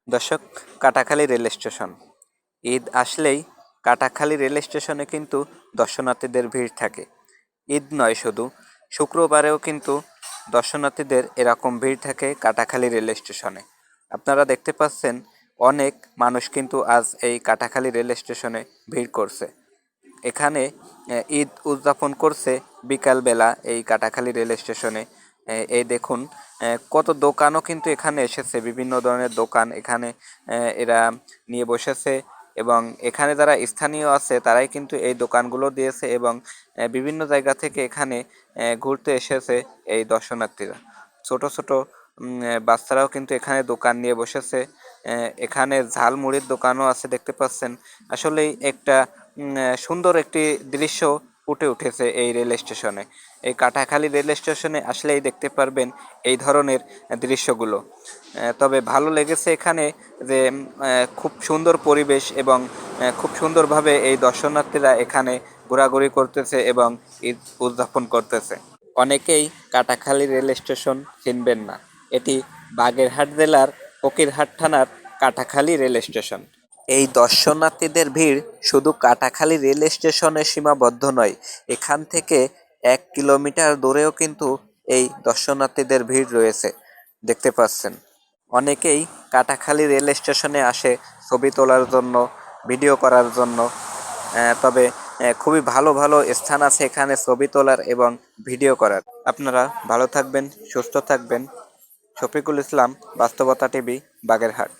দর্শক, Katakhali rail station. Eid আসলেই Katakhali rail স্টেশনে কিন্তু দর্শনার্থীদের ভিড় থাকে। ঈদ নয় শুধু, শুক্রবারেও কিন্তু দর্শনার্থীদের এরকম ভিড় থাকে কাটাখালী রেল স্টেশনে। আপনারা দেখতে পাচ্ছেন অনেক মানুষ কিন্তু আজ এই কাটাখালী রেল স্টেশনে ভিড় করছে। এখানে ঈদ উদযাপন করছে বিকালবেলা এই কাটাখালী রেল স্টেশনে। এই দেখুন কত দোকানও কিন্তু এখানে এসেছে, বিভিন্ন ধরনের দোকান এখানে এরা নিয়ে বসেছে। এবং এখানে যারা স্থানীয় আছে তারাই কিন্তু এই দোকানগুলো দিয়েছে, এবং বিভিন্ন জায়গা থেকে এখানে ঘুরতে এসেছে এই দর্শনার্থীরা। ছোট ছোট বাচ্চারাও কিন্তু এখানে দোকান নিয়ে বসেছে। এখানে ঝালমুড়ির দোকানও আছে, দেখতে পাচ্ছেন। আসলেই একটা সুন্দর একটি দৃশ্য ফুটে উঠেছে এই রেল স্টেশনে। এই কাটাখালী রেল স্টেশনে আসলেই দেখতে পারবেন এই ধরনের দৃশ্যগুলো। তবে ভালো লেগেছে এখানে যে খুব সুন্দর পরিবেশ, এবং খুব সুন্দরভাবে এই দর্শনার্থীরা এখানে ঘোরাঘুরি করতেছে এবং ঈদ উদযাপন করতেছে। অনেকেই কাটাখালী রেল স্টেশন চিনবেন না, এটি বাগেরহাট জেলার ফকিরহাট থানার কাটাখালী রেল স্টেশন। এই দর্শনার্থীদের ভিড় শুধু কাটাখালী রেল স্টেশনে সীমাবদ্ধ নয়, এখান থেকে 1 কিলোমিটার দূরেও কিন্তু এই দর্শনার্থীদের ভিড় রয়েছে, দেখতে পাচ্ছেন। অনেকেই কাটাখালী রেল স্টেশনে আসে ছবি তোলার জন্য, ভিডিও করার জন্য। তবে খুবই ভালো ভালো স্থান আছে এখানে ছবি তোলার এবং ভিডিও করার। আপনারা ভালো থাকবেন, সুস্থ থাকবেন। শফিকুল ইসলাম, বাস্তবতা টিভি, বাগেরহাট।